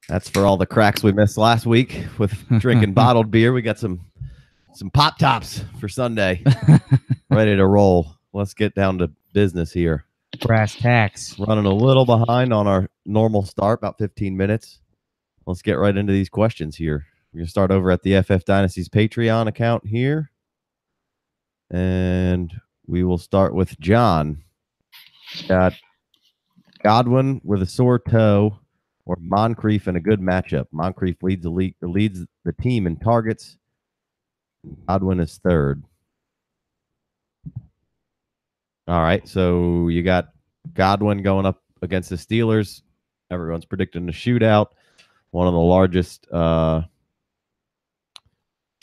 That's for all the cracks we missed last week with drinking bottled beer. We got some Pop Tops for Sunday. Ready to roll. Let's get down to business here. Brass tacks. Running a little behind on our normal start, about 15 minutes. Let's get right into these questions here. We're going to start over at the FF Dynasty's Patreon account here. And we will start with John. Got Godwin with a sore toe or Moncrief in a good matchup. Moncrief leads the team in targets. Godwin is third. All right, so you got Godwin going up against the Steelers. Everyone's predicting a shootout. One of the largest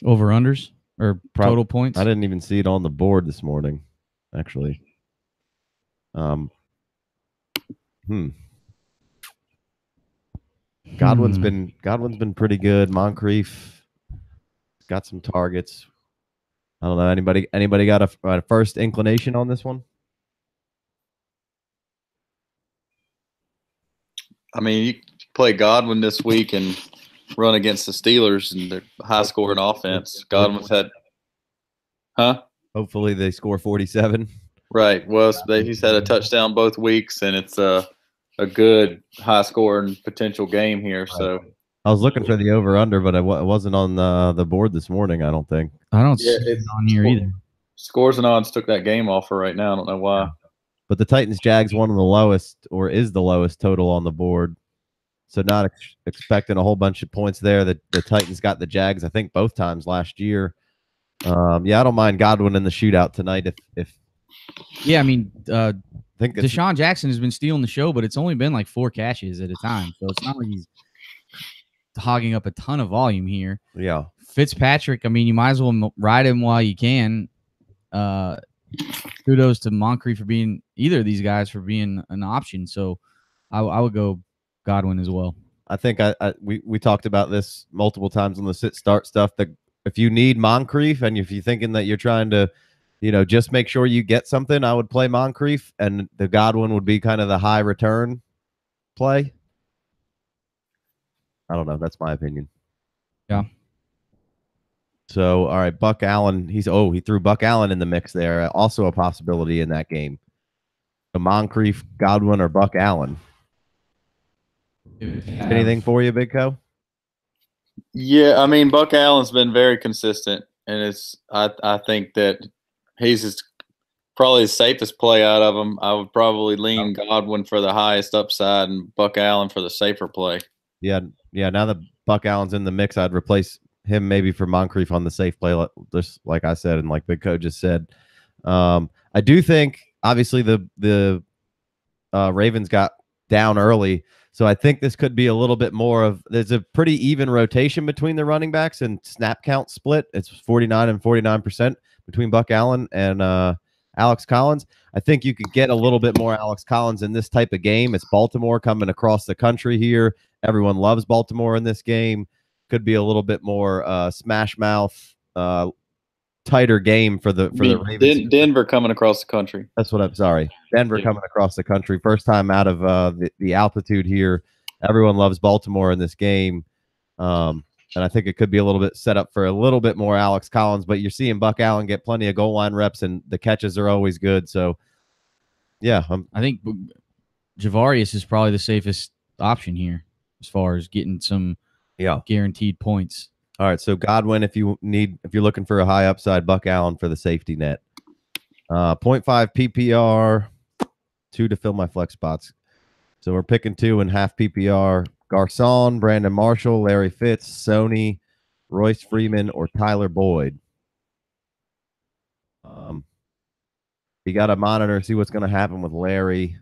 over-unders or total points. I didn't even see it on the board this morning, actually. Godwin's been pretty good. Moncrief got some targets. I don't know. Anybody got a first inclination on this one? I mean, you play Godwin this week and run against the Steelers and their high-scoring offense. Godwin's had, Hopefully they score 47. Right. Well, he's had a touchdown both weeks, and it's a good high-scoring potential game here. So I was looking for the over/under, but it wasn't on the board this morning. I don't think. I don't see it on here either. Scores and Odds took that game off for right now. I don't know why. But the Titans-Jags one of the lowest, or is the lowest total on the board. So not expecting a whole bunch of points there. The Titans got the Jags, I think, both times last year. I don't mind Godwin in the shootout tonight. Yeah, I mean, I think Deshaun Jackson has been stealing the show, but it's only been like 4 catches at a time. So it's not like he's hogging up a ton of volume here. Yeah. Fitzpatrick, I mean, you might as well ride him while you can. Kudos to Moncrief for being either of these guys for being an option. So I would go Godwin as well. I think we talked about this multiple times on the sit-start stuff. That if you need Moncrief and if you're thinking that you're trying to, just make sure you get something, I would play Moncrief, and the Godwin would be kind of the high return play. I don't know. That's my opinion. Yeah. So, all right, Buck Allen. He threw Buck Allen in the mix there. Also a possibility in that game. So Moncrief, Godwin, or Buck Allen. Anything for you, Big Co? Yeah, I mean, Buck Allen's been very consistent, and I think that he's probably the safest play out of them. I would probably lean Godwin for the highest upside and Buck Allen for the safer play. Yeah. Now that Buck Allen's in the mix, I'd replace him maybe for Moncrief on the safe play, just like I said, and like Big Co just said. I do think, obviously, the Ravens got down early, so I think this could be a little bit more of. There's a pretty even rotation between the running backs and snap count split. It's 49 and 49% between Buck Allen and Alex Collins. I think you could get a little bit more Alex Collins in this type of game. It's Baltimore coming across the country here. Everyone loves Baltimore in this game. Could be a little bit more smash mouth, tighter game for the Ravens. Denver coming across the country. That's what I'm sorry. Denver coming across the country. First time out of the altitude here. Everyone loves Baltimore in this game. And I think it could be a little bit set up for a little bit more Alex Collins, but you're seeing Buck Allen get plenty of goal line reps, and the catches are always good. So, yeah. I think Javarius is probably the safest option here as far as getting some guaranteed points. All right, so Godwin, if you're looking for a high upside, Buck Allen for the safety net. 0.5 PPR, 2 to fill my flex spots. So we're picking 2 and half PPR. Garcon, Brandon Marshall, Larry Fitz, Sony, Royce Freeman, or Tyler Boyd. You got to monitor, see what's going to happen with Larry.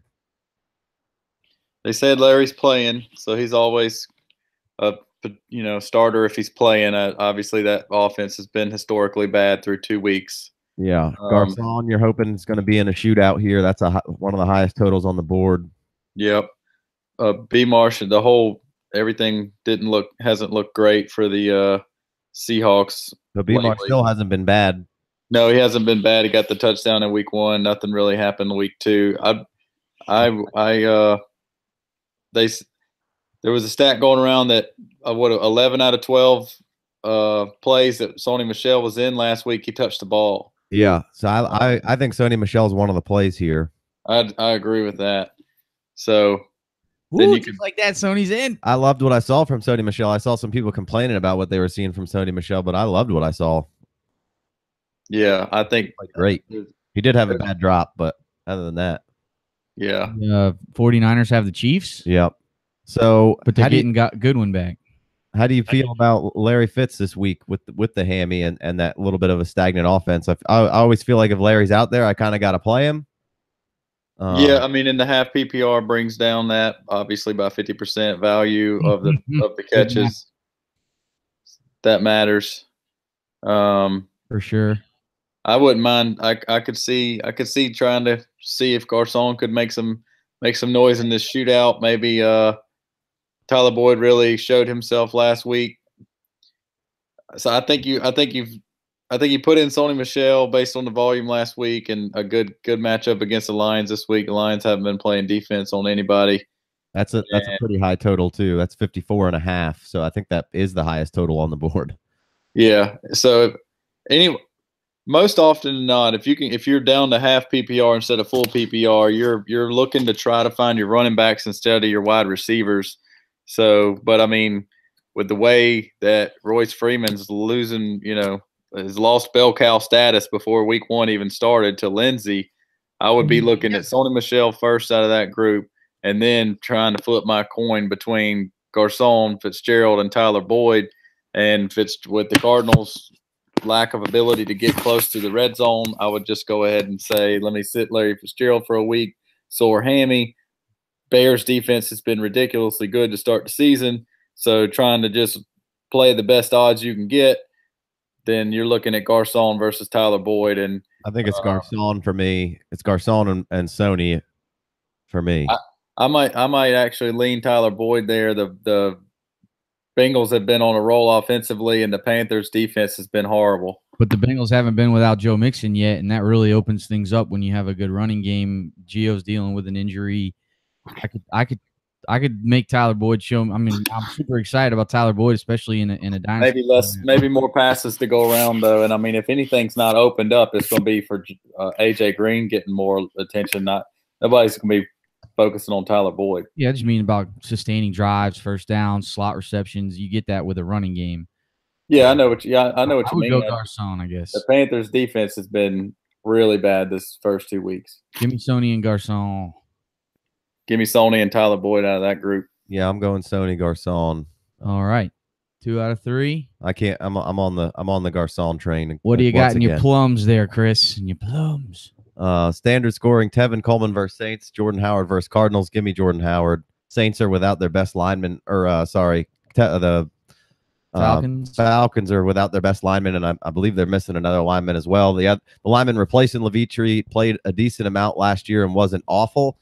They said Larry's playing, so he's always a starter if he's playing. Obviously, that offense has been historically bad through 2 weeks. Yeah, Garcon, you're hoping it's going to be in a shootout here. That's one of the highest totals on the board. Yep. B. Marsh, everything hasn't looked great for the Seahawks. But B. Marsh still hasn't been bad. No, he hasn't been bad. He got the touchdown in week 1. Nothing really happened in week 2. there was a stat going around that 11 out of 12 plays that Sony Michel was in last week, he touched the ball. Yeah, so I think Sony Michel is one of the plays here. I agree with that. So then you could like that. Sony's in. I loved what I saw from Sony Michel. I saw some people complaining about what they were seeing from Sony Michel, but I loved what I saw. Yeah, I think great. He did have a bad drop, but other than that, yeah. 49ers have the Chiefs. Yep. So, but they're getting got Goodwin back. How do you feel about Larry Fitz this week with the hammy and that little bit of a stagnant offense? I always feel like if Larry's out there, I kind of got to play him. Yeah, I mean, in the half PPR brings down that obviously by 50% value of the catches. That matters. For sure. I wouldn't mind. I could see trying to see if Garcon could make some noise in this shootout. Maybe Tyler Boyd really showed himself last week. So I think you put in Sony Michel based on the volume last week and a good matchup against the Lions this week. The Lions haven't been playing defense on anybody. That's a pretty high total too. That's 54.5. So I think that is the highest total on the board. Yeah. So anyway, most often than not, if you're down to half PPR instead of full PPR, you're looking to try to find your running backs instead of your wide receivers. So, but I mean, with the way that Royce Freeman's losing, has lost bell cow status before week 1 even started to Lindsey, I would be looking at Sony Michel first out of that group and then trying to flip my coin between Garcon, Fitzgerald, and Tyler Boyd. And with the Cardinals' lack of ability to get close to the red zone, I would just go ahead and say, let me sit Larry Fitzgerald for a week, sore hammy. Bears defense has been ridiculously good to start the season. So trying to just play the best odds you can get, then you're looking at Garcon versus Tyler Boyd. And I think it's Garcon for me. It's Garcon and Sony for me. I might actually lean Tyler Boyd there. The Bengals have been on a roll offensively, and the Panthers defense has been horrible. But the Bengals haven't been without Joe Mixon yet, and that really opens things up when you have a good running game. Gio's dealing with an injury. I could make Tyler Boyd show. I mean, I'm super excited about Tyler Boyd, especially in a dynasty. Maybe more passes to go around though. And I mean, if anything's not opened up, it's going to be for AJ Green getting more attention. Nobody's going to be focusing on Tyler Boyd. Yeah, I just mean about sustaining drives, first downs, slot receptions. You get that with a running game. Yeah, I know what you mean. I would go Garcon, I guess. The Panthers' defense has been really bad this first 2 weeks. Give me Sony and Garcon. Give me Sony and Tyler Boyd out of that group. Yeah, I'm going Sony Garcon. All right, 2 out of 3. I can't. I'm on the Garcon train. What do you got in your plums there, Chris? In your plums. Standard scoring: Tevin Coleman versus Saints, Jordan Howard versus Cardinals. Give me Jordan Howard. Saints are without their best lineman, the Falcons are without their best lineman, and I believe they're missing another lineman as well. The lineman replacing Levitri played a decent amount last year and wasn't awful.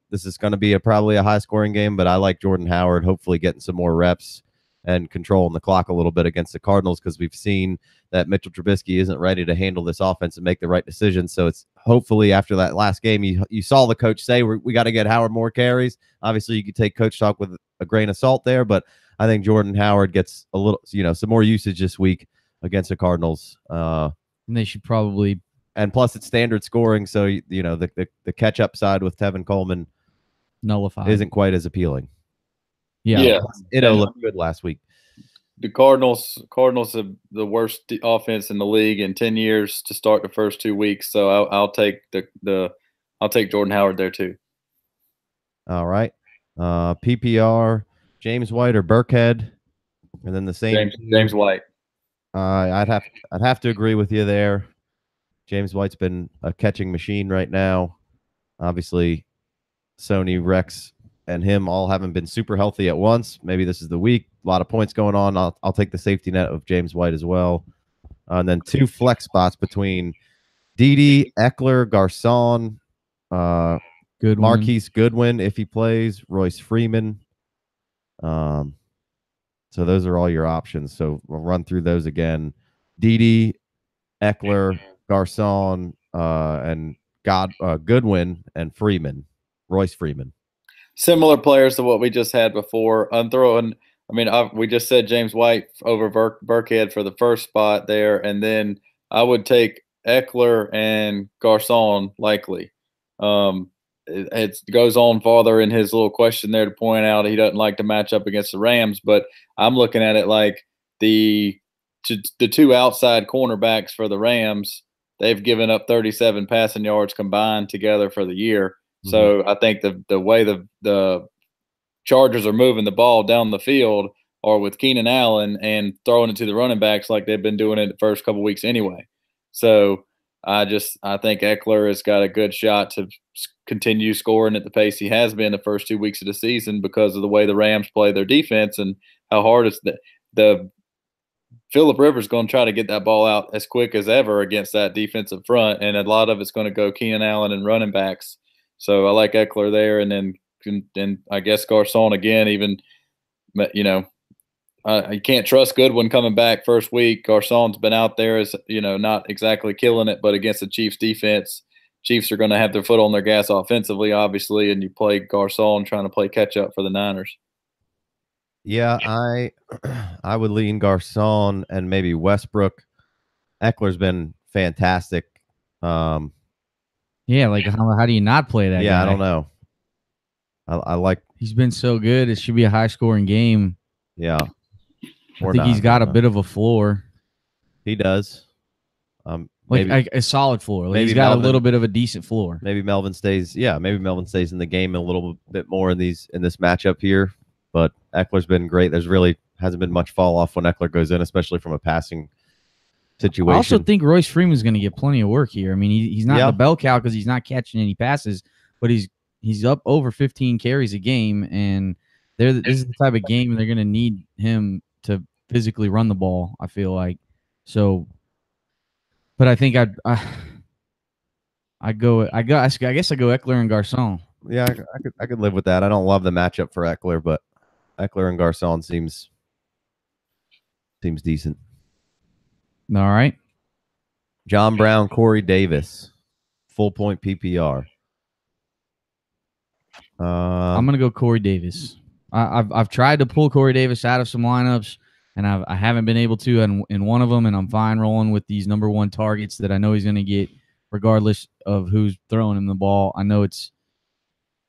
This is going to be probably a high-scoring game, but I like Jordan Howard hopefully getting some more reps and controlling the clock a little bit against the Cardinals, because we've seen that Mitchell Trubisky isn't ready to handle this offense and make the right decisions. So it's hopefully after that last game, you saw the coach say we got to get Howard more carries. Obviously, you could take coach talk with a grain of salt there, but I think Jordan Howard gets a little, some more usage this week against the Cardinals. And they should probably. And plus, it's standard scoring, so the catch-up side with Tevin Coleman nullified isn't quite as appealing. Yeah. It looked good last week. The Cardinals have the worst offense in the league in 10 years to start the first 2 weeks. So I'll take I'll take Jordan Howard there too. All right. PPR, James White or Burkhead, and then the same James White. I'd have to agree with you there. James White's been a catching machine right now. Obviously, Sony, Rex, and him all haven't been super healthy at once. Maybe this is the week. A lot of points going on. I'll take the safety net of James White as well. And then 2 flex spots between Dede, Eckler, Garcon, Marquise Goodwin if he plays, Royce Freeman. So those are all your options. So we'll run through those again. Dede, Eckler, Garcon, and Goodwin and Freeman, Royce Freeman. Similar players to what we just had before. I'm throwing. I mean, we just said James White over Burkhead for the first spot there, and then I would take Eckler and Garcon likely. It goes on farther in his little question there to point out he doesn't like to match up against the Rams, but I'm looking at it like the two outside cornerbacks for the Rams. They've given up 37 passing yards combined together for the year. So I think the way the Chargers are moving the ball down the field are with Keenan Allen and throwing it to the running backs like they've been doing it the first couple weeks anyway. So I think Eckler has got a good shot to continue scoring at the pace he has been the first 2 weeks of the season because of the way the Rams play their defense and how hard it's the Phillip Rivers going to try to get that ball out as quick as ever against that defensive front, and a lot of it's going to go Keenan Allen and running backs. So I like Eckler there, and then I guess Garcon again. Even you can't trust Goodwin coming back first week. Garcon's been out there as not exactly killing it, but against the Chiefs defense, Chiefs are going to have their foot on their gas offensively, obviously, and you play Garcon trying to play catch up for the Niners. Yeah, I would lean Garcon and maybe Westbrook. Eckler's been fantastic. Yeah, like how do you not play that? Yeah, guy? I don't know. I like. He's been so good. It should be a high scoring game. Yeah, I think he's got a bit of a floor. He does. Like a solid floor. Like he's got Melvin, a little bit of a decent floor. Maybe Melvin stays. Yeah, maybe Melvin stays in the game a little bit more in this matchup here. But Eckler's been great. There's really hasn't been much fall off when Eckler goes in, especially from a passing situation. I also think Royce Freeman's going to get plenty of work here. I mean, he's not the bell cow because he's not catching any passes, but he's up over 15 carries a game, and this is the type of game they're going to need him to physically run the ball, I feel like. So, but I think I guess I go Eckler and Garcon. Yeah, I could live with that. I don't love the matchup for Eckler, but Eckler and Garcon seems decent. All right. John Brown, Corey Davis, full point PPR. I'm gonna go Corey Davis. I've tried to pull Corey Davis out of some lineups, and I haven't been able to in one of them, and I'm fine rolling with these number one targets that I know he's gonna get, regardless of who's throwing him the ball. I know it's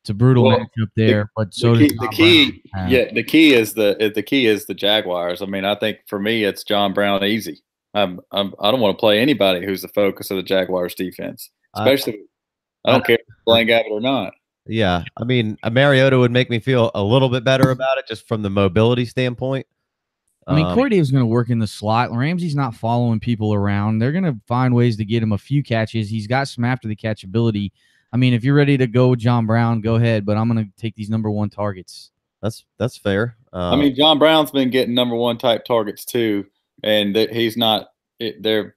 a brutal matchup there, but so the key is the Jaguars. I mean, I think for me it's John Brown easy. I don't want to play anybody who's the focus of the Jaguars defense, especially I don't care if they're playing Abbott or not. Yeah, I mean, Mariota would make me feel a little bit better about it just from the mobility standpoint. I mean, Corey Davis is going to work in the slot. Ramsey's not following people around. They're going to find ways to get him a few catches. He's got some after the catch ability. I mean, if you're ready to go John Brown, go ahead, but I'm going to take these number one targets. That's fair. I mean, John Brown's been getting number one type targets too, and he's not. They're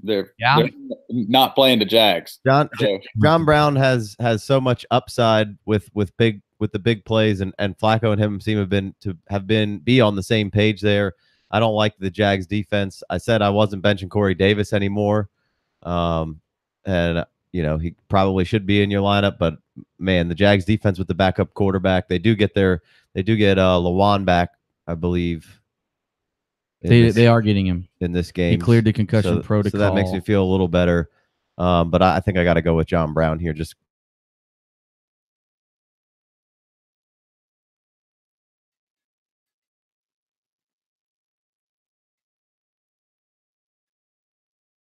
not playing the Jags. John Brown has so much upside with the big plays, and Flacco and him seem to be on the same page there. I don't like the Jags defense. I said I wasn't benching Corey Davis anymore, and he probably should be in your lineup. But man, the Jags defense with the backup quarterback, they do get Lawan back, I believe. They are getting him in this game. He cleared the concussion protocol. So that makes me feel a little better. But I think I got to go with John Brown here. Just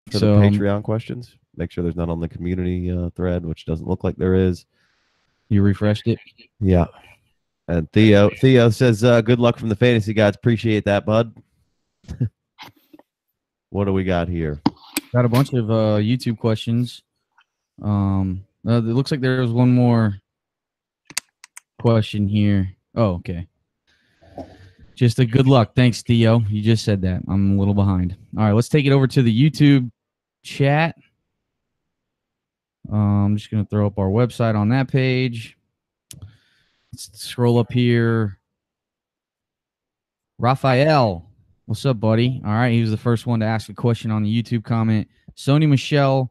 for the Patreon questions. Make sure there's none on the community thread, which doesn't look like there is. You refreshed it? Yeah. And Theo says, good luck from the fantasy guys. Appreciate that, bud. What do we got here? Got a bunch of YouTube questions. It looks like there was one more question here. Oh, okay. Just a good luck. Thanks, Theo. You just said that. I'm a little behind. All right, let's take it over to the YouTube chat. I'm just going to throw up our website on that page. Let's scroll up here. Raphael. What's up, buddy? All right, he was the first one to ask a question on the YouTube comment. Sony Michel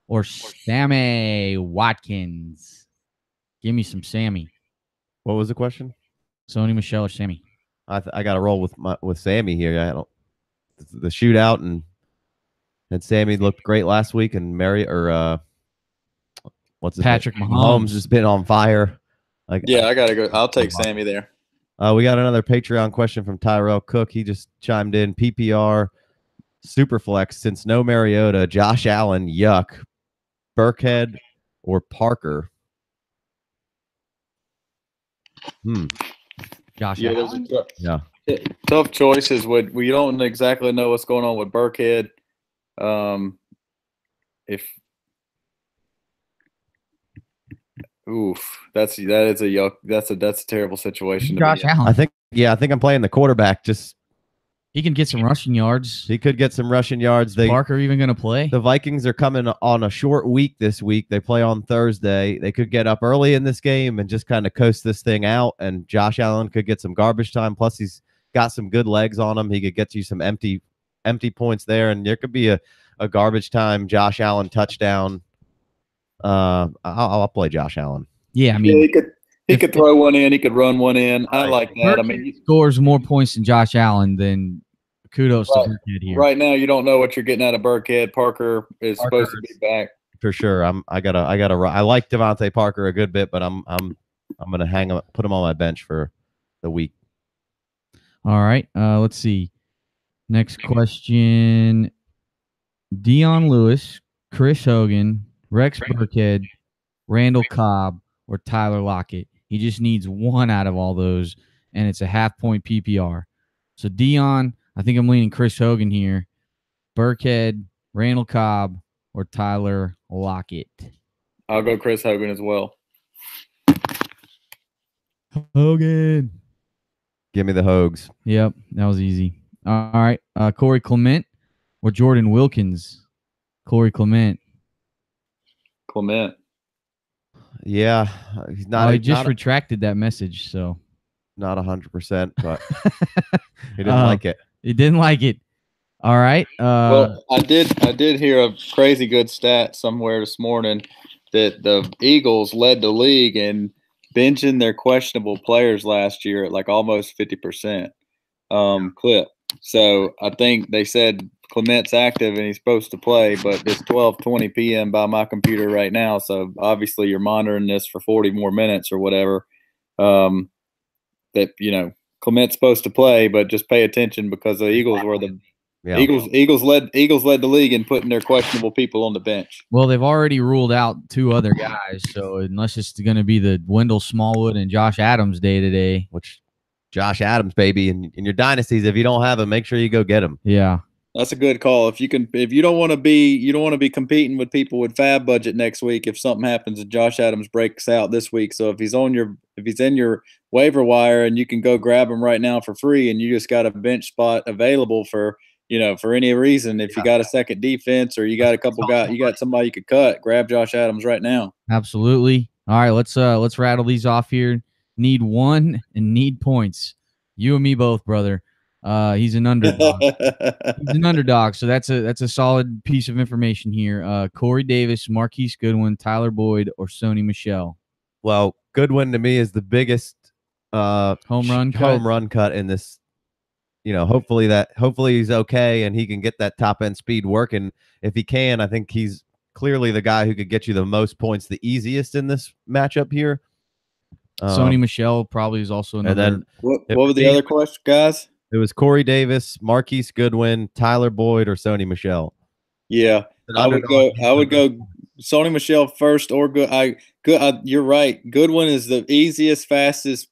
or Sammy Watkins? Give me some Sammy. What was the question? Sony Michelle or Sammy? I got to roll with Sammy here. I don't the shootout and Sammy looked great last week, and what's his Patrick name? Mahomes has been on fire. I gotta go. I'll take Sammy there. We got another Patreon question from Tyrell Cook. He just chimed in. PPR Superflex, since no Mariota, Josh Allen, yuck. Burkhead or Parker? Josh Yeah, Allen? tough choices. We don't exactly know what's going on with Burkhead. That's a terrible situation. Josh Allen. I think I'm playing the quarterback. Just he can get some rushing yards. He could get some rushing yards. Is Parker even going to play? The Vikings are coming on a short week this week. They play on Thursday. They could get up early in this game and just kind of coast this thing out. And Josh Allen could get some garbage time. Plus, he's got some good legs on him. He could get you some empty points there, and there could be a garbage time Josh Allen touchdown. I'll play Josh Allen. Yeah, I mean, he could throw one in. He could run one in. I like that. I mean, he scores more points than Josh Allen. Then kudos to Burkhead here. Right now, you don't know what you're getting out of Burkhead. Parker is supposed to be back for sure. I like Devontae Parker a good bit, but I'm gonna put him on my bench for the week. All right. Let's see. Next question. Dion Lewis, Chris Hogan, Rex Burkhead, Randall Cobb, or Tyler Lockett. He just needs one out of all those, and it's a half-point PPR. So Dion, I think I'm leaning Chris Hogan here. Burkhead, Randall Cobb, or Tyler Lockett. I'll go Chris Hogan as well. Hogan. Give me the Hogs. Yep, that was easy. All right. Corey Clement or Jordan Wilkins? Corey Clement. Yeah, he's not. He just retracted that message, so not 100%, but he didn't like it. He didn't like it. All right. Well, I did hear a crazy good stat somewhere this morning that the Eagles led the league in benching their questionable players last year at like almost 50% clip. So I think they said Clement's active and he's supposed to play, but it's 12:20 p.m. by my computer right now. So obviously you're monitoring this for 40 more minutes or whatever. That Clement's supposed to play, but just pay attention because the Eagles were Eagles led the league in putting their questionable people on the bench. Well, they've already ruled out two other guys, so unless it's going to be the Wendell Smallwood and Josh Adams day today, which Josh Adams, baby, in your dynasties, if you don't have him, make sure you go get him. Yeah. That's a good call. If you don't want to be competing with people with fab budget next week, if something happens and Josh Adams breaks out this week. So if he's in your waiver wire and you can go grab him right now for free and you just got a bench spot available for any reason, if you got a second defense or you got a couple guys, you got somebody you could cut, grab Josh Adams right now. Absolutely. All right, let's rattle these off here. Need one and need points. You and me both, brother. He's an underdog. He's an underdog, so that's a solid piece of information here. Corey Davis, Marquise Goodwin, Tyler Boyd, or Sony Michel. Well, Goodwin to me is the biggest home run cut in this. Hopefully he's okay and he can get that top end speed working. If he can, I think he's clearly the guy who could get you the most points, the easiest in this matchup here. Sony Michel probably is also another. And then what were the other questions, guys? It was Corey Davis, Marquise Goodwin, Tyler Boyd, or Sony Michel. Yeah, I would go Sony Michel first or good. You're right. Goodwin is the easiest, fastest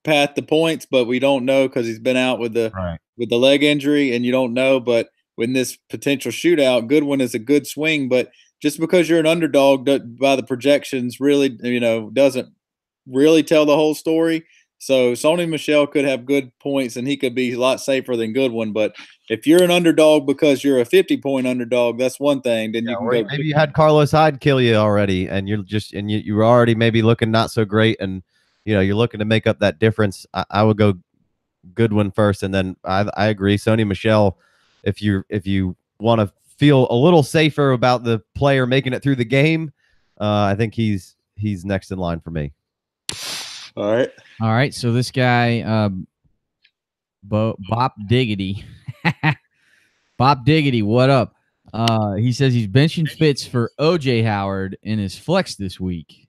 path to points, but we don't know because he's been out with the leg injury, and you don't know. But when this potential shootout, Goodwin is a good swing, but just because you're an underdog by the projections really, doesn't really tell the whole story. So Sony Michel could have good points and he could be a lot safer than Goodwin. But if you're an underdog because you're a 50-point underdog, that's one thing. Then you can go. Maybe you had Carlos Hyde kill you already, and you're already maybe looking not so great, and you're looking to make up that difference. I would go Goodwin first, and then I agree, Sony Michel. If you want to feel a little safer about the player making it through the game, I think he's next in line for me. All right. All right. So this guy, Bop Diggity. Bop Diggity, what up? He says he's benching Fitz for OJ Howard in his flex this week.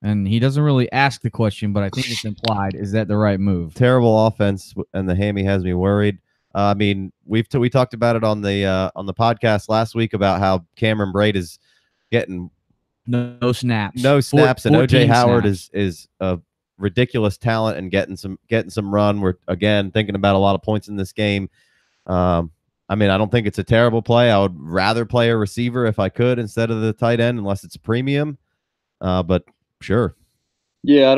And he doesn't really ask the question, but I think it's implied. Is that the right move? Terrible offense, and the hammy has me worried. I mean, we talked about it on the podcast last week about how Cameron Braid is getting no snaps, and OJ Howard snaps. is a ridiculous talent and getting some run. We're again thinking about a lot of points in this game. I mean, I don't think it's a terrible play. I would rather play a receiver if I could instead of the tight end, unless it's a premium. But sure. Yeah, I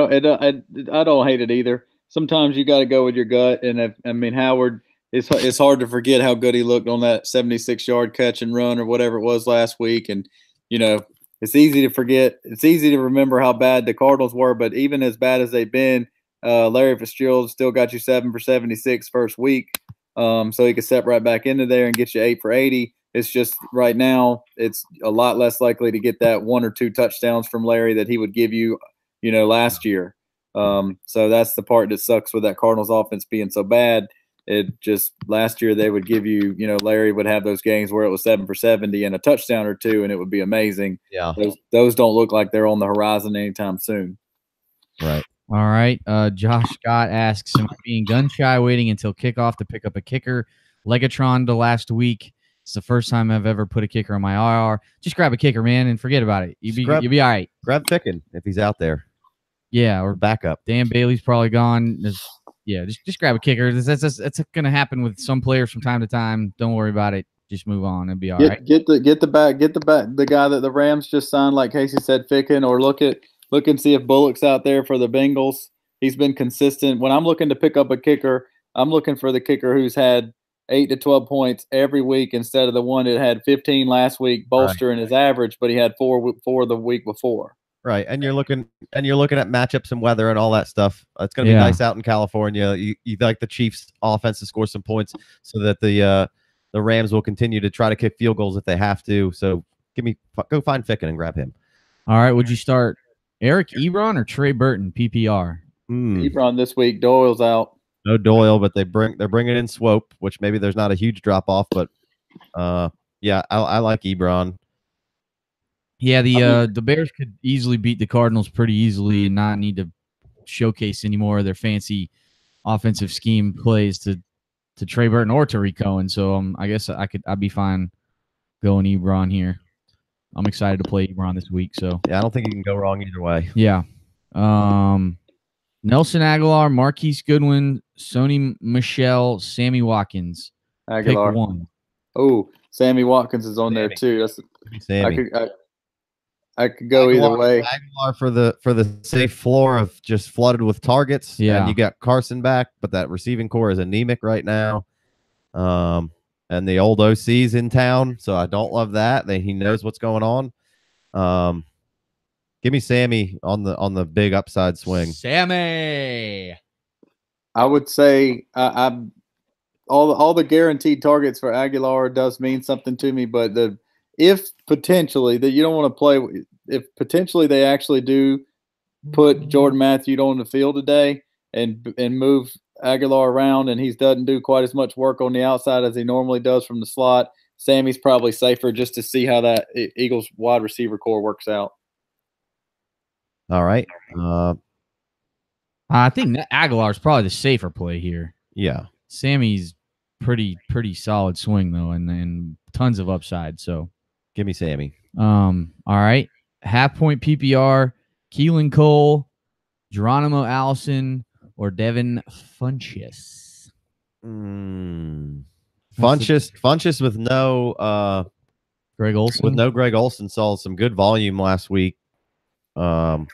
don't hate it either. Sometimes you got to go with your gut, and Howard. It's hard to forget how good he looked on that 76-yard catch and run or whatever it was last week, and it's easy to forget. It's easy to remember how bad the Cardinals were, but even as bad as they've been, Larry Fitzgerald still got you 7 for 76 first week, so he could step right back into there and get you 8 for 80. It's just right now it's a lot less likely to get that 1 or 2 touchdowns from Larry that he would give you, last year. So that's the part that sucks with that Cardinals offense being so bad. It just last year they would give you, Larry would have those games where it was 7 for 70 and a touchdown or 2, and it would be amazing. Yeah, those don't look like they're on the horizon anytime soon. Right. All right. Josh Scott asks, am I being gun shy waiting until kickoff to pick up a kicker? Legatron to last week. It's the first time I've ever put a kicker on my IR. Just grab a kicker, man, and forget about it. You'll be all right. Grab Ficken if he's out there. Yeah, or backup. Dan Bailey's probably gone. Just grab a kicker. That's going to happen with some players from time to time. Don't worry about it. Just move on. It'll be all right. Get the guy that the Rams just signed, like Casey said, Ficken, or look and see if Bullock's out there for the Bengals. He's been consistent. When I'm looking to pick up a kicker, I'm looking for the kicker who's had 8 to 12 points every week instead of the one that had 15 last week, bolstering his average, but he had 4 the week before. Right, and you're looking at matchups and weather and all that stuff. It's going to be nice out in California. You like the Chiefs' offense to score some points so that the Rams will continue to try to kick field goals if they have to. So go find Ficken and grab him. All right, would you start Eric Ebron or Trey Burton PPR? Ebron this week. Doyle's out. No Doyle, but they're bringing in Swope, which maybe there's not a huge drop off, but I like Ebron. Yeah, the Bears could easily beat the Cardinals pretty easily and not need to showcase any more of their fancy offensive scheme plays to Trey Burton or Tariq Cohen. So I guess I'd be fine going Ebron here. I'm excited to play Ebron this week. So yeah, I don't think you can go wrong either way. Yeah. Nelson Aguilar, Marquise Goodwin, Sony Michel, Sammy Watkins. Aguilar. Pick one. Oh, Sammy Watkins is on there too. That's Sammy. I could go either way. Aguilar for the safe floor of just flooded with targets. Yeah. And you got Carson back, but that receiving core is anemic right now. And the old OC's in town, so I don't love that. He knows what's going on. Give me Sammy on the big upside swing. Sammy. I would say all the guaranteed targets for Aguilar does mean something to me, but if potentially that you don't want to play, if potentially they actually do put Jordan Matthew on the field today and move Aguilar around, and he doesn't do quite as much work on the outside as he normally does from the slot, Sammy's probably safer just to see how that Eagles wide receiver core works out. All right. I think Aguilar's probably the safer play here. Yeah. Sammy's pretty solid swing though, and tons of upside. So give me Sammy. All right. Half point PPR, Keelan Cole, Geronimo Allison, or Devin Funchess. Funchess with no Greg Olsen. With no Greg Olsen saw some good volume last week. I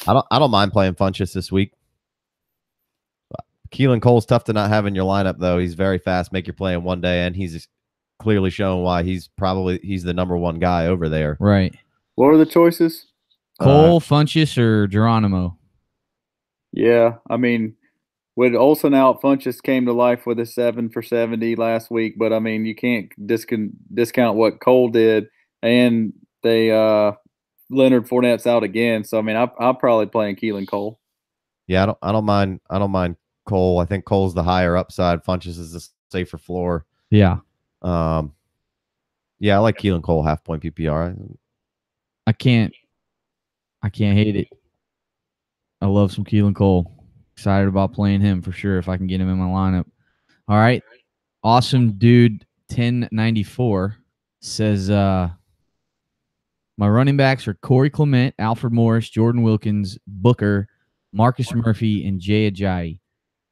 don't mind playing Funchess this week. Keelan Cole's tough to not have in your lineup though. He's very fast, make your play in one day, and he's clearly shown why he's the number one guy over there. Right. What are the choices? Cole, Funchess, or Geronimo? Yeah, I mean, with Olsen out, Funchess came to life with a 7 for 70 last week, but I mean, you can't discount what Cole did, and they Leonard Fournette's out again, so I mean, I'm probably playing Keelan Cole. Yeah, I don't mind Cole. I think Cole's the higher upside. Funches is the safer floor. Yeah. Yeah, I like Keelan Cole half point PPR. I can't hate it. I love some Keelan Cole. Excited about playing him for sure if I can get him in my lineup. All right. Awesome dude 1094 says my running backs are Corey Clement, Alfred Morris, Jordan Wilkins, Booker, Marcus Murphy, and Jay Ajayi.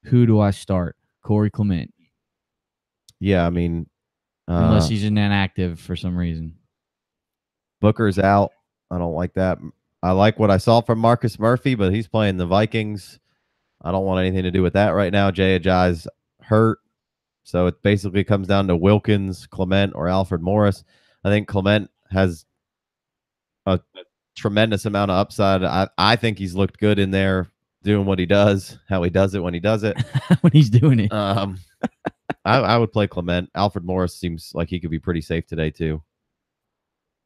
Who do I start? Corey Clement. Yeah, I mean, Unless he's inactive for some reason. Booker's out. I don't like that. I like what I saw from Marcus Murphy, but he's playing the Vikings. I don't want anything to do with that right now. Jay Ajayi's hurt. So it basically comes down to Wilkins, Clement, or Alfred Morris. I think Clement has a tremendous amount of upside. I think he's looked good in there doing what he does, how he does it when he does it. When he's doing it. I would play Clement. Alfred Morris seems like he could be pretty safe today, too.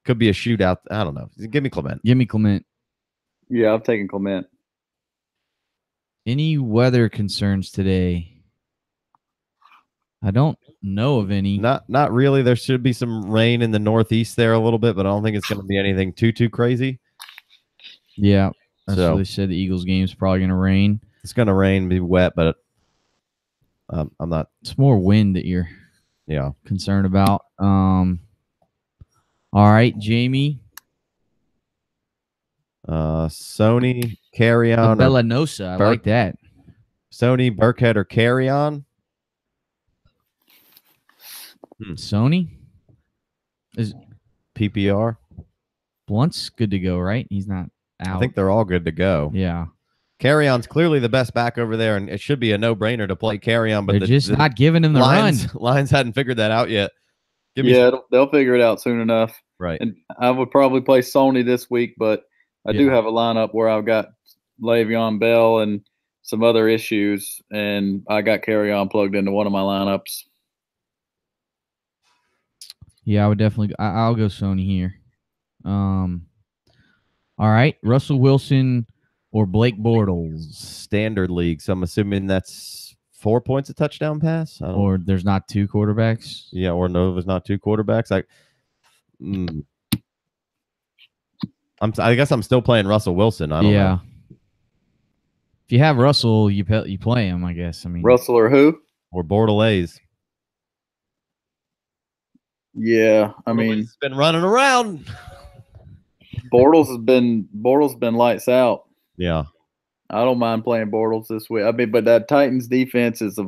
Could be a shootout. I don't know. Give me Clement. Give me Clement. Yeah, I'm taking Clement. Any weather concerns today? I don't know of any. Not really. There should be some rain in the northeast there a little bit, but I don't think it's going to be anything too crazy. Yeah. That's what they said. The Eagles game is probably going to rain. It's going to rain, be wet, but I'm not. It's more wind that you're concerned about. All right, Jamie. Sony, carry on. Bellanosa. I like that. Sony, Burkhead, or carry on. Sony is PPR. Blunt's good to go, right? He's not out. I think they're all good to go. Yeah. Carry on's clearly the best back over there, and it should be a no-brainer to play carry on. But they're just not giving him the run. Lions hadn't figured that out yet. They'll figure it out soon enough. Right. And I would probably play Sony this week, but I do have a lineup where I've got Le'Veon Bell and some other issues, and I got carry on plugged into one of my lineups. Yeah, I would definitely. I'll go Sony here. All right, Russell Wilson or Blake Bortles. Standard league, so I'm assuming that's 4 points a touchdown pass. Or there's not two quarterbacks. Yeah, or no, there's not two quarterbacks. I guess I'm still playing Russell Wilson. I don't know. If you have Russell, you play him. I guess. I mean, Russell or who? Or Bortles. Yeah, I mean, he's been running around. Bortles has been lights out. Yeah, I don't mind playing Bortles this week. I mean, but that Titans defense is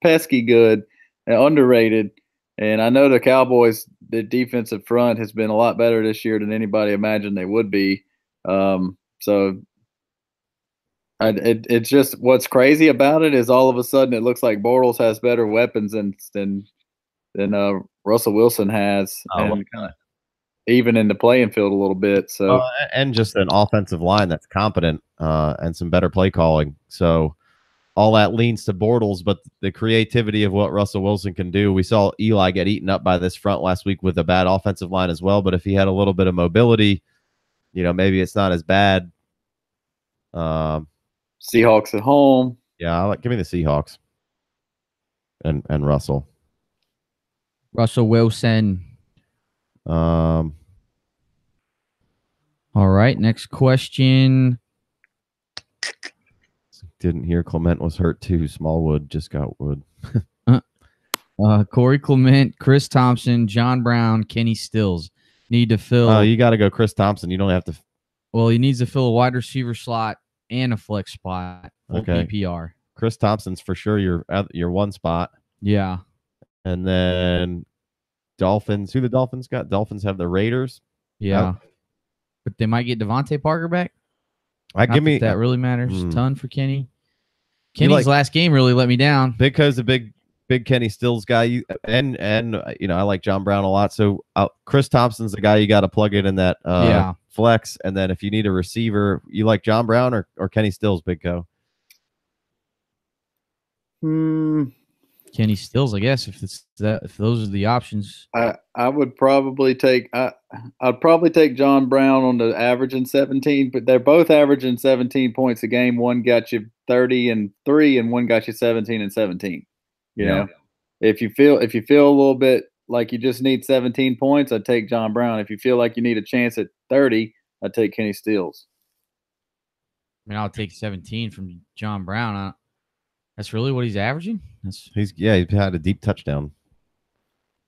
pesky good and underrated. And I know the Cowboys, the defensive front has been a lot better this year than anybody imagined they would be. So it's just what's crazy about it is all of a sudden it looks like Bortles has better weapons than Russell Wilson has, and kind of even in the playing field a little bit. So and just an offensive line that's competent and some better play calling. So all that leans to Bortles, but the creativity of what Russell Wilson can do. We saw Eli get eaten up by this front last week with a bad offensive line as well. But if he had a little bit of mobility, maybe it's not as bad. Seahawks at home. Yeah, give me the Seahawks and Russell. Russell Wilson. All right, next question. Didn't hear Clement was hurt too. Smallwood just got wood. Corey Clement, Chris Thompson, John Brown, Kenny Stills need to fill. You got to go Chris Thompson. You don't have to. Well, he needs to fill a wide receiver slot and a flex spot. Okay. PPR. Chris Thompson's for sure your one spot. Yeah. And then Dolphins. Who the Dolphins got? Dolphins have the Raiders. Yeah. But they might get Devontae Parker back. That really matters a ton for Kenny. Kenny's last game really let me down. Big Co's a big Kenny Stills guy. And I like John Brown a lot. So Chris Thompson's the guy you got to plug it in that flex. And then if you need a receiver, you like John Brown or Kenny Stills, Big Co? Kenny Stills, I guess, if those are the options. I would probably take I'd probably take John Brown on the averaging 17, but they're both averaging 17 points a game. One got you 30 and 3, and one got you 17 and 17. You know, if you feel a little bit like you just need 17 points, I'd take John Brown. If you feel like you need a chance at 30, I'd take Kenny Stills. I mean, I'll take 17 from John Brown. That's really what he's averaging. He's had a deep touchdown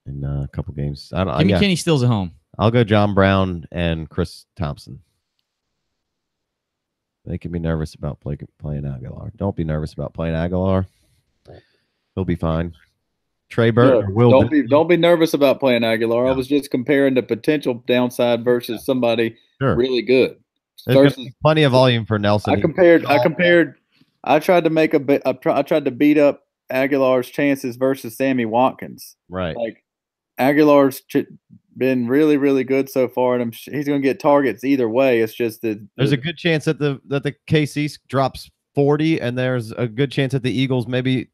in a couple games. Give me Kenny Stills at home. I'll go John Brown and Chris Thompson. They can be nervous about playing Aguilar. Don't be nervous about playing Aguilar. He'll be fine. Trey Burton or Will. Don't be nervous about playing Aguilar. I was just comparing the potential downside versus somebody really good. There's plenty of volume for Nelson. I tried to make I tried to beat up Aguilar's chances versus Sammy Watkins. Right. Like Aguilar's been really, really good so far, and he's going to get targets either way. It's just that there's a good chance that the KC drops 40, and there's a good chance that the Eagles maybe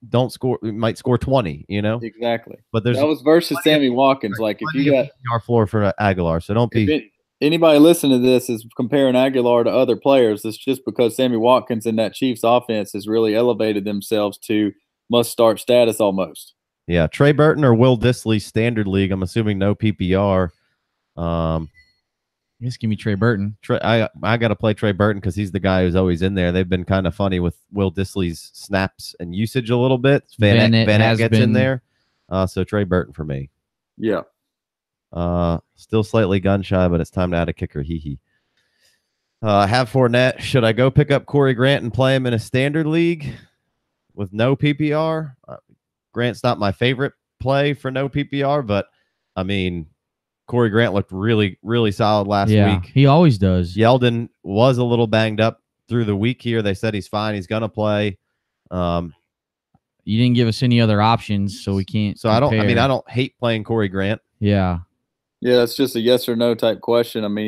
might score 20. You know exactly. But that was versus Sammy Watkins. Like if you got our floor for Aguilar, so don't be. Anybody listening to this is comparing Aguilar to other players. It's just because Sammy Watkins in that Chiefs offense has really elevated themselves to must-start status almost. Yeah, Trey Burton or Will Dissly standard league. I'm assuming no PPR. Just give me Trey Burton. I got to play Trey Burton because he's the guy who's always in there. They've been kind of funny with Will Dissly's snaps and usage a little bit. Van Eck gets in there. So Trey Burton for me. Yeah. Still slightly gun shy, but it's time to add a kicker. Have Fournette. Should I go pick up Corey Grant and play him in a standard league with no PPR? Grant's not my favorite play for no PPR, but I mean, Corey Grant looked really, really solid last week. He always does. Yeldon was a little banged up through the week here. They said he's fine. He's gonna play. You didn't give us any other options, so we can't. So compare. I don't hate playing Corey Grant. Yeah. Yeah, it's just a yes or no type question. I mean,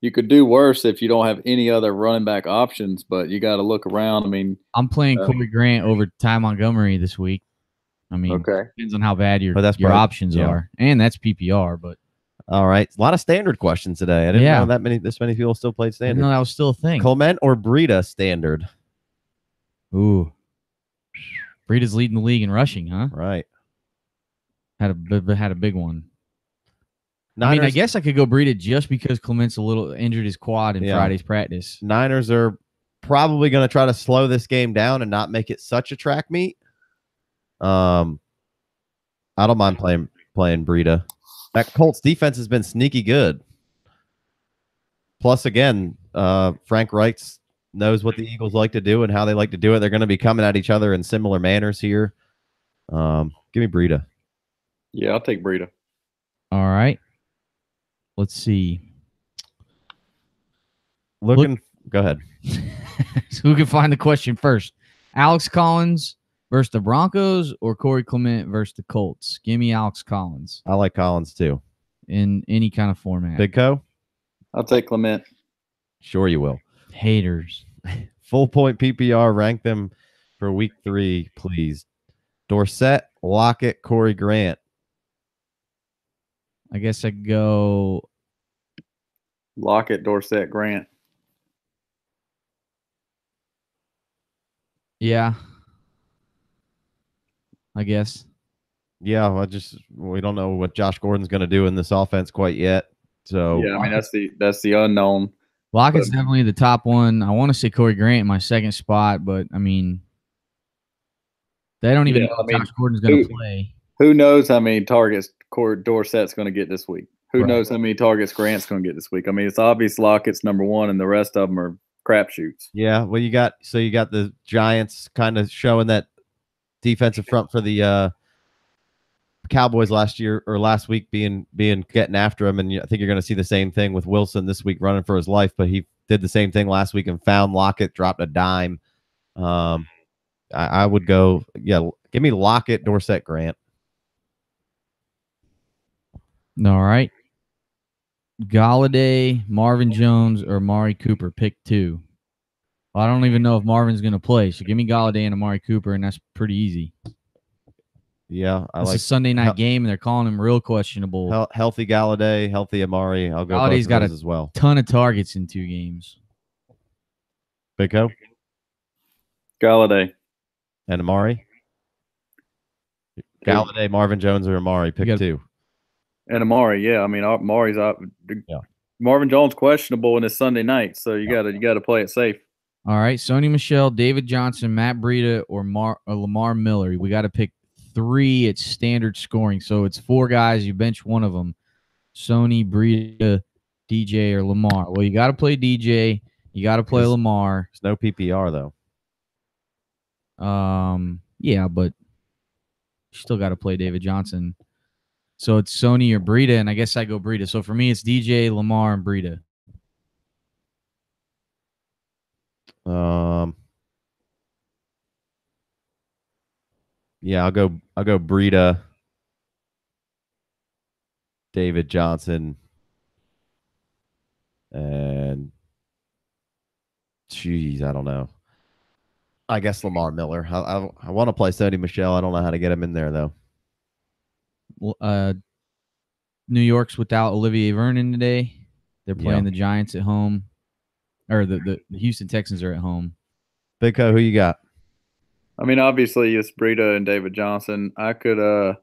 you could do worse if you don't have any other running back options, but you got to look around. I mean, I'm playing Corey Grant over Ty Montgomery this week. I mean, depends on how bad your options are, and that's PPR. But all right, a lot of standard questions today. I didn't know this many people still played standard. No, that was still a thing. Clement or Breida standard? Ooh, Breida's leading the league in rushing, huh? Right. Had a big one. Niners, I mean, I guess I could go Breida just because Clement's a little injured his quad in Friday's practice. Niners are probably going to try to slow this game down and not make it such a track meet. I don't mind playing Breida. That Colts defense has been sneaky good. Plus, again, Frank Reich knows what the Eagles like to do and how they like to do it. They're going to be coming at each other in similar manners here. Give me Breida. Yeah, I'll take Breida. All right. Let's see. Go ahead. So who can find the question first? Alex Collins versus the Broncos or Corey Clement versus the Colts? Give me Alex Collins. I like Collins too. In any kind of format. Big Co? I'll take Clement. Sure you will. Haters. Full point PPR. Rank them for week 3, please. Dorsett, Lockett, Corey Grant. I guess I go Lockett, Dorsett, Grant. Yeah. I guess. Yeah, we don't know what Josh Gordon's going to do in this offense quite yet. So yeah, I mean that's the unknown. Lockett's definitely the top one. I want to say Corey Grant in my second spot, but I mean, they don't even know if Josh Gordon's going to play. Who knows how many targets Dorsett's going to get this week? Who knows how many targets Grant's going to get this week? I mean, it's obvious Lockett's number one, and the rest of them are crapshoots. Yeah, well, you got the Giants kind of showing that defensive front for the Cowboys last week being getting after him, and I think you're going to see the same thing with Wilson this week running for his life. But he did the same thing last week and found Lockett, dropped a dime. I would go, give me Lockett, Dorsett, Grant. All right. Galladay, Marvin Jones, or Amari Cooper. Pick 2. Well, I don't even know if Marvin's going to play, so give me Galladay and Amari Cooper, and that's pretty easy. Yeah, I It's like a Sunday night game, and they're calling him real questionable. healthy Galladay, healthy Amari. I'll go Galladay's both of got those as well. ton of targets in 2 games. Big O Galladay. and Amari. Galladay, Marvin Jones, or Amari. Pick 2. And Amari, yeah. I mean, Amari's out. Yeah. Marvin Jones questionable in his Sunday night, so you gotta play it safe. All right, Sony Michel, David Johnson, Matt Breida, or Lamar Miller. We got to pick 3 at standard scoring. So it's 4 guys. You bench one of them. Sony, Breida, DJ, or Lamar. Well, you got to play DJ. You got to play Lamar. There's no PPR though. Yeah, but you still got to play David Johnson. So it's Sony or Breida, and I guess I go Breida. So for me, it's DJ, Lamar, and Breida. Yeah, I'll go Breida, David Johnson, and I don't know. I guess Lamar Miller. I want to play Sony Michel. I don't know how to get him in there though. New York's without Olivier Vernon today. They're playing the Giants at home, or the Houston Texans are at home. Big O, who you got? I mean, obviously it's Breida and David Johnson. I could go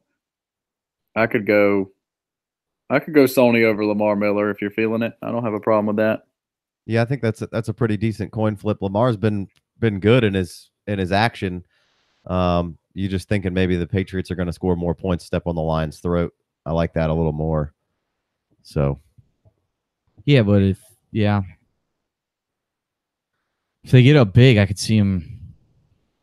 Sony over Lamar Miller if you're feeling it. I don't have a problem with that. Yeah, I think that's a pretty decent coin flip. Lamar's been good in his action. You just thinking maybe the Patriots are going to score more points, step on the Lions' throat. I like that a little more. So, yeah, but if they get up big, I could see him.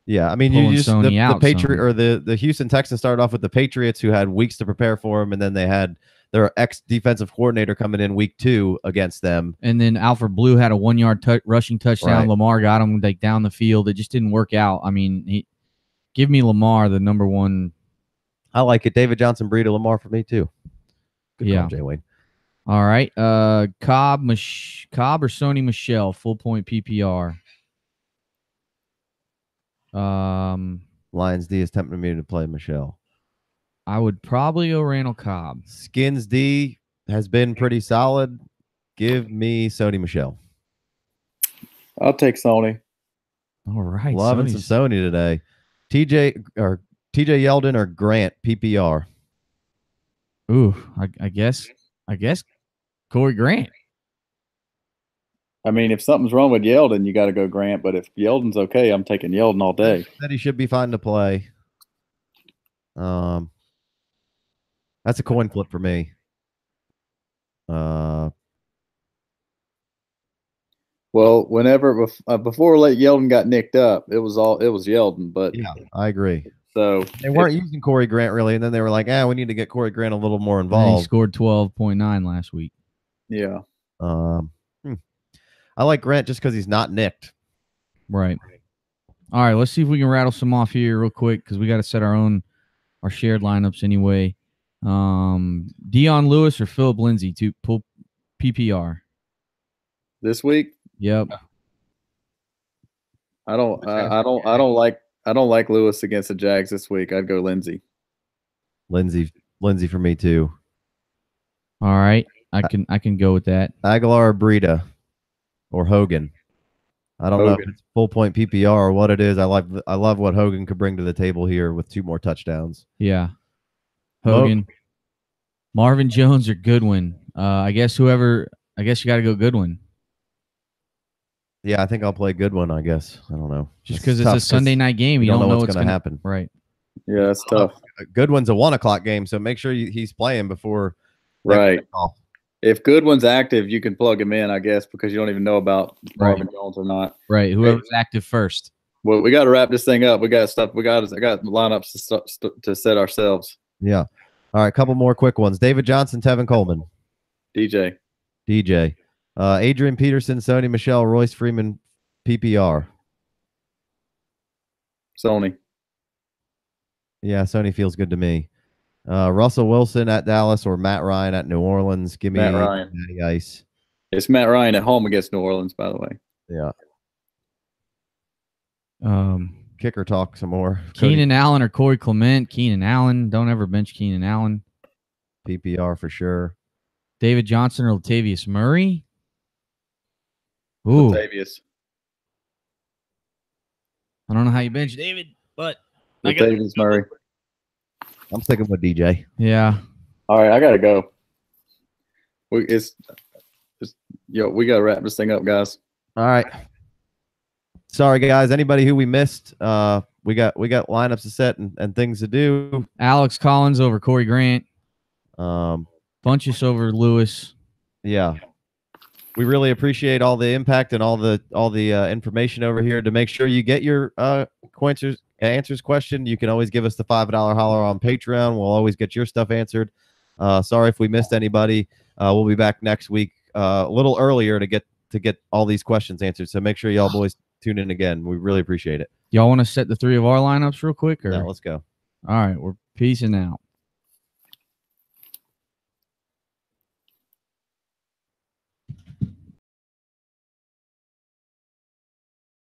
Yeah, I mean, you just the Patriot or the Houston Texans started off with the Patriots, who had weeks to prepare for him, and then they had their ex-defensive coordinator coming in week 2 against them. And then Alfred Blue had a 1-yard rushing touchdown. Right. Lamar got him like down the field. It just didn't work out. I mean, give me Lamar, the number 1. I like it. David Johnson, Breida, Lamar for me too. Good call, Jay Wayne. All right, Cobb or Sony Michel, full point PPR. Lions D is tempting me to play Michelle. I would probably go Randall Cobb. Skins D has been pretty solid. Give me Sony Michel. I'll take Sony. All right. Loving some Sony today. TJ Yeldon or Grant PPR. Ooh, I guess Corey Grant. I mean, if something's wrong with Yeldon, you got to go Grant. But if Yeldon's okay, I'm taking Yeldon all day. Said he should be fine to play. That's a coin flip for me. Well, before late Yeldon got nicked up, it was Yeldon. But yeah, I agree. So they weren't using Corey Grant really, and then they were like, we need to get Corey Grant a little more involved. He scored 12.9 last week. Yeah. I like Grant just because he's not nicked. Right. All right, let's see if we can rattle some off here real quick because we got to set our shared lineups anyway. Dion Lewis or Philip Lindsay to pull PPR this week. Yep. I don't like Lewis against the Jags this week. I'd go Lindsay. Lindsay for me too. All right, I can go with that. Aguilar or Breida or Hogan. I don't know if it's full point PPR or what it is. I love what Hogan could bring to the table here with 2 more touchdowns. Yeah. Hogan. Marvin Jones or Goodwin. I guess you got to go Goodwin. Yeah, I think I'll play Goodwin, I guess. I don't know. Just because it's a Sunday night game, you don't know what's going to happen. Right. Yeah, it's tough. Goodwin's a 1:00 game, so make sure he's playing before. Right. If Goodwin's active, you can plug him in, I guess, because you don't even know about Marvin Jones or not. Right. Whoever's active first. Well, we got to wrap this thing up. We got stuff. I got lineups to set ourselves. Yeah. All right. A couple more quick ones. David Johnson, Tevin Coleman. DJ. Adrian Peterson, Sony Michel, Royce Freeman, PPR. Sony. Yeah, Sony feels good to me. Russell Wilson at Dallas or Matt Ryan at New Orleans. Give me Matt Ryan. Matty Ice. It's Matt Ryan at home against New Orleans, by the way. Yeah. kicker talk some more. Cody, Keenan Allen or Corey Clement. Keenan Allen. Don't ever bench Keenan Allen. PPR for sure. David Johnson or Latavius Murray. Ooh. Latavius. I don't know how you bench David, but Latavius Murray. I'm sticking with DJ. Yeah. All right, I gotta go. We gotta wrap this thing up, guys. All right. Sorry, guys. Anybody who we missed, we got lineups to set and things to do. Alex Collins over Corey Grant. Bunches over Lewis. Yeah. We really appreciate all the impact and all the information over here. To make sure you get your answers question, you can always give us the $5 holler on Patreon. We'll always get your stuff answered. Sorry if we missed anybody. We'll be back next week a little earlier to get all these questions answered. So make sure y'all boys tune in again. We really appreciate it. Y'all want to set the 3 of our lineups real quick? Or? Yeah, let's go. All right, we're peacing out.